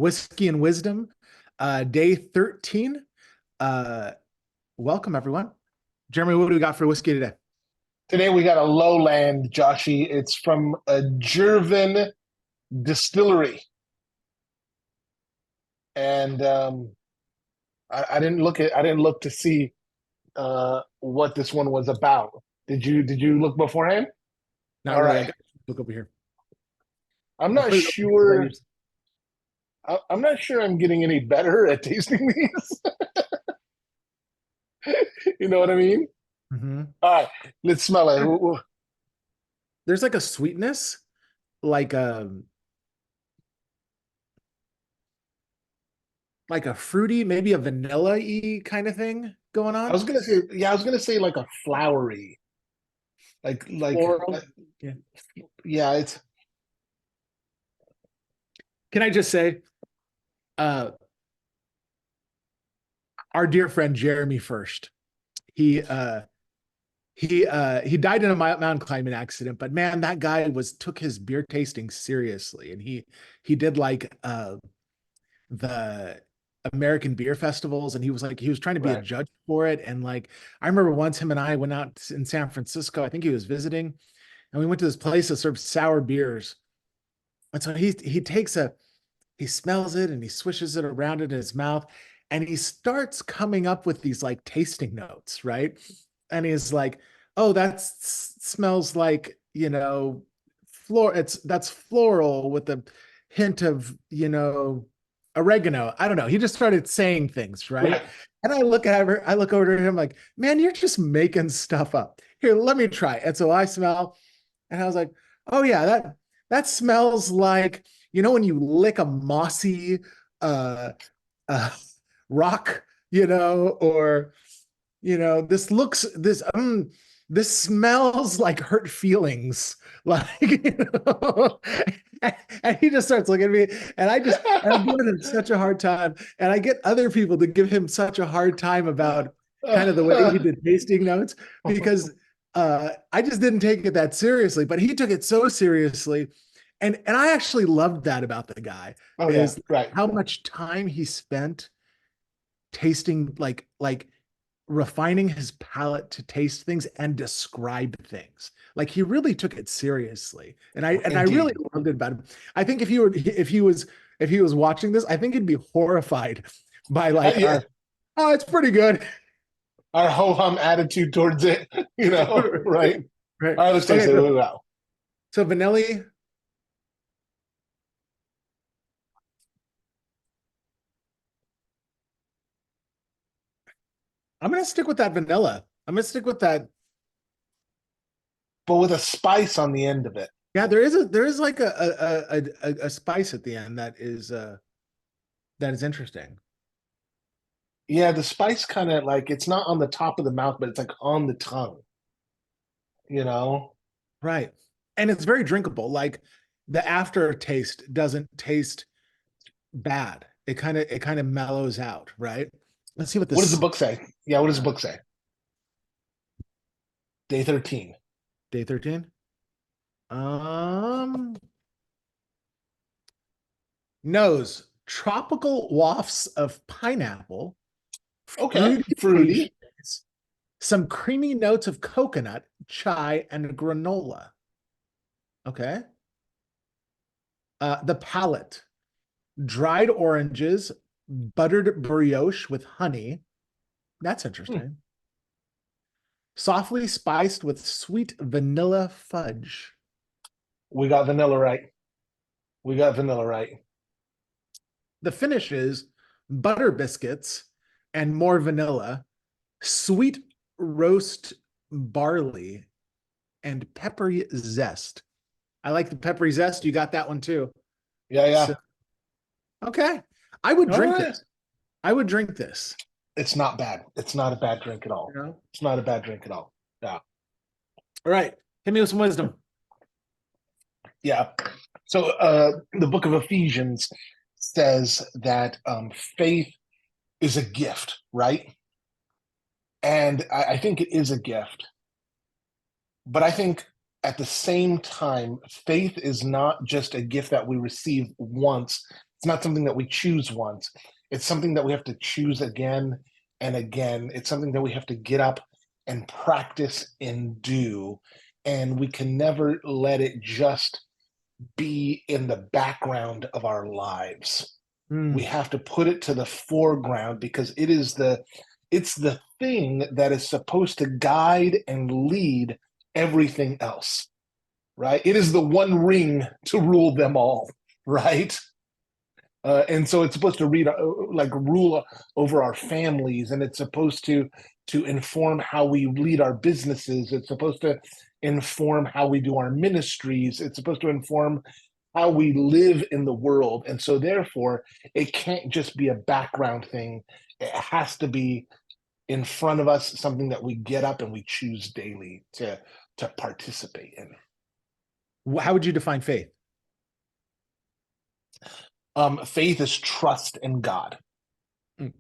Whiskey and Wisdom, day 13. Welcome, everyone. Jeremy, what do we got for whiskey today? Today we got a lowland, Joshy. It's from a German distillery, and I didn't look to see what this one was about. Did you look beforehand? Not All really. I right. got look over here. I'm I'll not put it over here. sure. I'm not sure I'm getting any better at tasting these. You know what I mean? Mhm. All right, let's smell it. There's like a sweetness, like a fruity, maybe a vanilla-y kind of thing going I on. was gonna say, yeah, I was gonna say like a flowery, like, Floral. Yeah. yeah, it's Can I just say, uh, our dear friend Jeremy first. He uh he died in a mountain climbing accident, but man, that guy was took his beer tasting seriously, and he did like the American beer festivals, and he was trying to be a right. judge for it. And like I remember once him and I went out in San Francisco. I think he was visiting, and we went to this place that served sour beers. And so he smells it and he swishes it around in his mouth, and he starts coming up with these like tasting notes, right? And he's like, "Oh, that smells like, that's floral with a hint of, oregano." I don't know. He just started saying things, right? Right. And I look over to him like, "Man, you're just making stuff up. Here, let me try." And so I smell, and I was like, "Oh yeah, that smells like, when you lick a mossy uh uh rock, or this smells like hurt feelings." Like, and he just starts looking at me, and I'm giving him such a hard time. And I get other people to give him such a hard time about kind of the way he did tasting notes, because I just didn't take it that seriously, but he took it so seriously. And I actually loved that about the guy, Oh yeah, is right. how much time he spent tasting, like refining his palate to taste things and describe things. Like he really took it seriously. And I really Indeed. loved it about him. I think if he was watching this, I think he'd be horrified by like Yeah, oh, it's pretty good. our ho hum attitude towards it, right? Right. All right, let's taste Okay, it. so, Wow. vanilla. I'm gonna stick with that vanilla. I'm gonna stick with that. But with a spice on the end of it. Yeah, there is like a spice at the end that is interesting. Yeah, the spice kind of like it's not on the top of the mouth, but it's like on the tongue, you know? Right. And it's very drinkable. Like the aftertaste doesn't taste bad. It kind of mellows out, right? Let's see what What does the this book say? Yeah, what does the book say? Day 13. day 13. Um Nose, tropical wafts of pineapple, Okay, fruity fruity. Haitians, some creamy notes of coconut, chai, and granola. Okay. The palate, dried oranges, buttered brioche with honey. That's Hmm. interesting. Softly spiced with sweet vanilla fudge. We got vanilla right. We got vanilla right. The finish is butter biscuits and more vanilla, sweet roast barley, and peppery zest. I like the peppery zest. You got that one too. Yeah, So, yeah. okay. I would All drink right. this. I would drink this. It's not bad. It's not a bad drink at You all. know? It's not a bad drink at all. Yeah. All right. Hit me with some wisdom. Yeah. So the book of Ephesians says that faith is a gift, right? And I think it is a gift. But I think at the same time, faith is not just a gift that we receive once It's not something that we choose once. It's something that we have to choose again and again. It's something that we have to get up and practice and do. And we can never let it just be in the background of our lives. We have to put it to the foreground because it's the thing that is supposed to guide and lead everything else, right? It is the one ring to rule them all, right? And so it's supposed to rule over our families, and it's supposed to inform how we lead our businesses. It's supposed to inform how we do our ministries. It's supposed to inform how we live in the world. And so therefore, it can't just be a background thing. It has to be in front of us, something that we get up and we choose daily to participate in. How would you define faith? Faith is trust in God. Mm.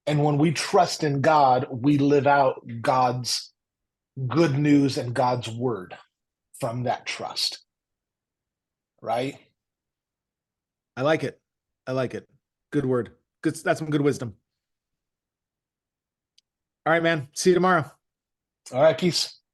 And when we trust in God, we live out God's good news and God's word from that trust. Right? I like it. I like it. Good word. Good. That's some good wisdom. All right, man. See you tomorrow. All right, peace.